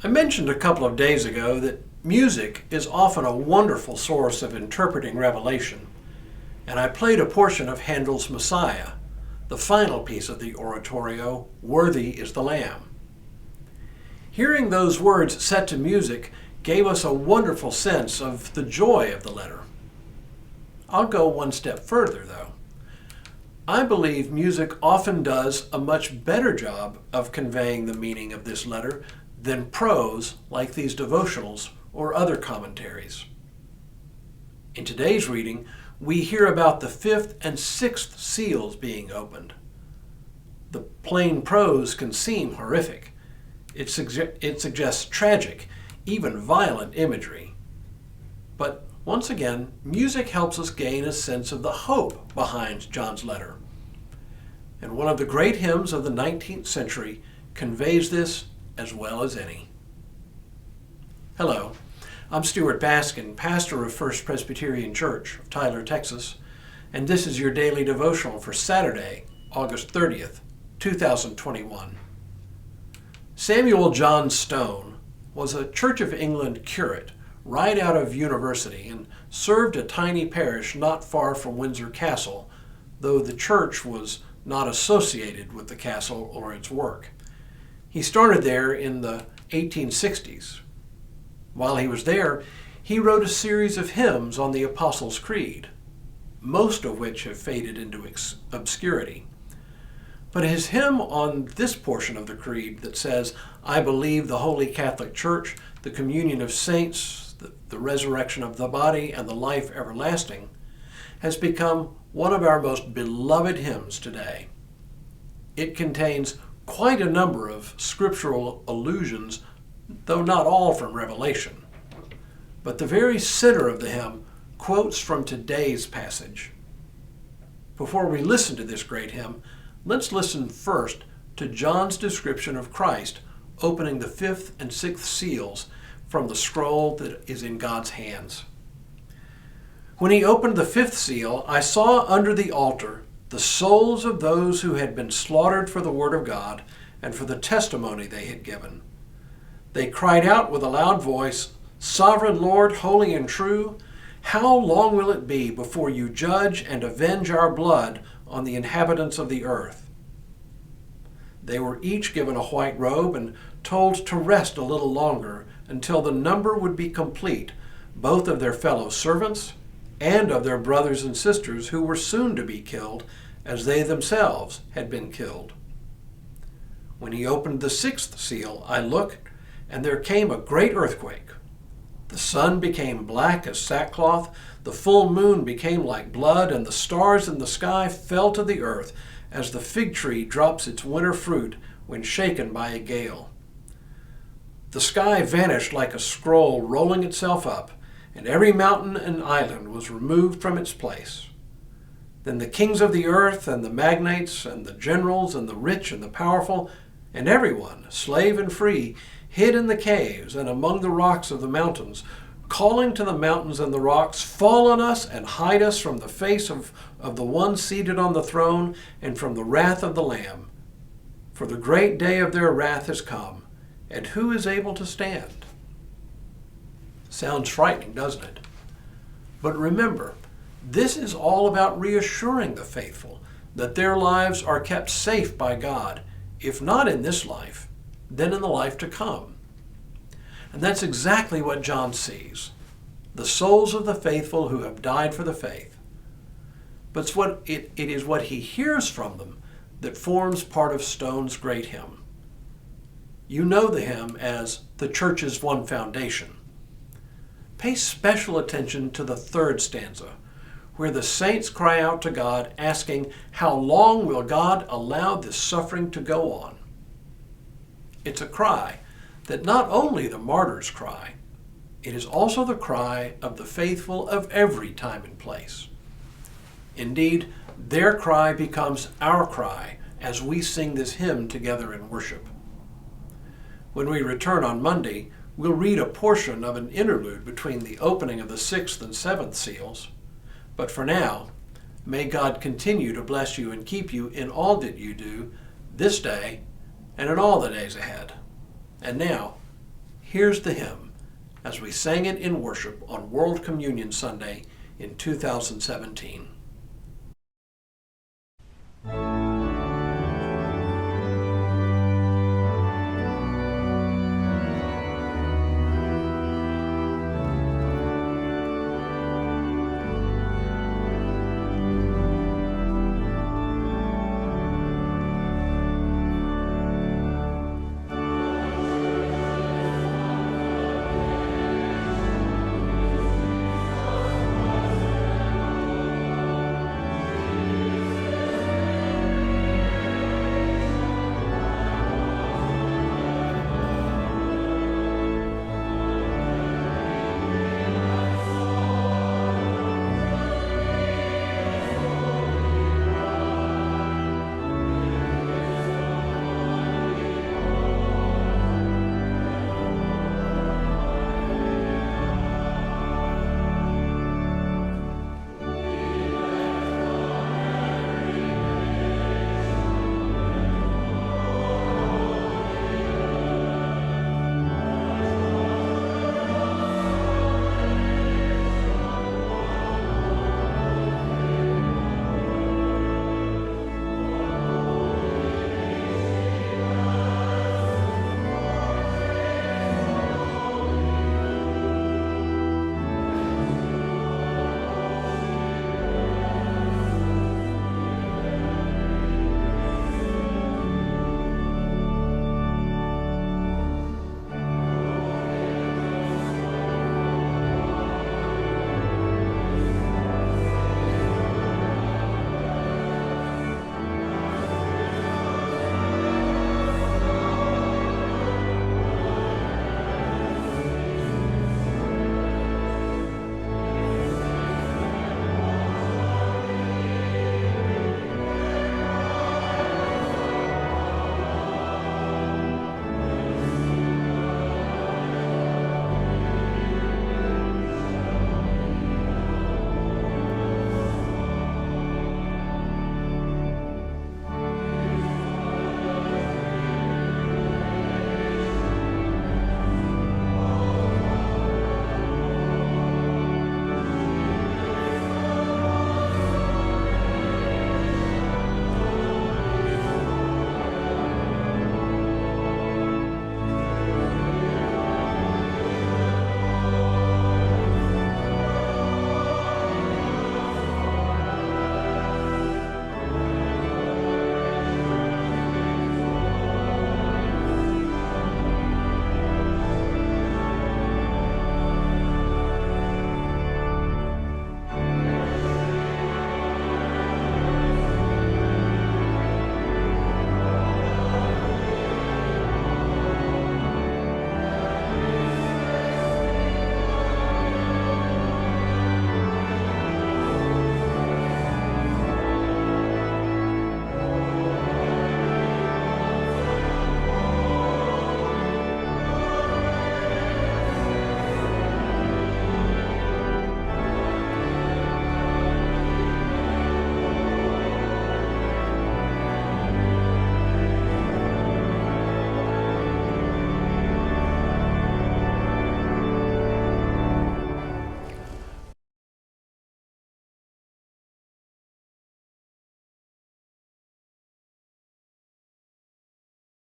I mentioned a couple of days ago that music is often a wonderful source of interpreting revelation, and I played a portion of Handel's Messiah, the final piece of the oratorio, "Worthy is the Lamb." Hearing those words set to music gave us a wonderful sense of the joy of the letter. I'll go one step further, though. I believe music often does a much better job of conveying the meaning of this letter than prose like these devotionals or other commentaries. In today's reading, we hear about the fifth and sixth seals being opened. The plain prose can seem horrific. It suggests tragic, even violent imagery. But once again, music helps us gain a sense of the hope behind John's letter. And one of the great hymns of the 19th century conveys this as well as any. Hello, I'm Stuart Baskin, pastor of First Presbyterian Church of Tyler, Texas, and this is your daily devotional for Saturday, August 30th, 2021. Samuel John Stone was a Church of England curate right out of university and served a tiny parish not far from Windsor Castle, though the church was not associated with the castle or its work. He started there in the 1860s. While he was there, he wrote a series of hymns on the Apostles' Creed, most of which have faded into obscurity. But his hymn on this portion of the Creed that says, "I believe the Holy Catholic Church, the communion of saints, the resurrection of the body, and the life everlasting," has become one of our most beloved hymns today. It contains quite a number of scriptural allusions, though not all from Revelation. But the very center of the hymn quotes from today's passage. Before we listen to this great hymn, let's listen first to John's description of Christ opening the fifth and sixth seals from the scroll that is in God's hands. "When he opened the fifth seal, I saw under the altar the souls of those who had been slaughtered for the word of God and for the testimony they had given. They cried out with a loud voice, 'Sovereign Lord, holy and true, how long will it be before you judge and avenge our blood on the inhabitants of the earth?' They were each given a white robe and told to rest a little longer until the number would be complete, both of their fellow servants and of their brothers and sisters who were soon to be killed, as they themselves had been killed. When he opened the sixth seal, I looked, and there came a great earthquake. The sun became black as sackcloth, the full moon became like blood, and the stars in the sky fell to the earth as the fig tree drops its winter fruit when shaken by a gale. The sky vanished like a scroll rolling itself up, and every mountain and island was removed from its place. Then the kings of the earth and the magnates and the generals and the rich and the powerful and everyone, slave and free, hid in the caves and among the rocks of the mountains, calling to the mountains and the rocks, 'Fall on us and hide us from the face of the one seated on the throne and from the wrath of the Lamb. For the great day of their wrath has come, and who is able to stand?'" Sounds frightening, doesn't it? But remember, this is all about reassuring the faithful that their lives are kept safe by God, if not in this life, then in the life to come. And that's exactly what John sees, the souls of the faithful who have died for the faith. But it is what he hears from them that forms part of Stone's great hymn. You know the hymn as "The Church's One Foundation." Pay special attention to the third stanza, where the saints cry out to God asking, "How long will God allow this suffering to go on?" It's a cry that not only the martyrs cry, it is also the cry of the faithful of every time and place. Indeed, their cry becomes our cry as we sing this hymn together in worship. When we return on Monday, we'll read a portion of an interlude between the opening of the sixth and seventh seals. But for now, may God continue to bless you and keep you in all that you do this day and in all the days ahead. And now, Here's the hymn as we sang it in worship on World Communion Sunday in 2017.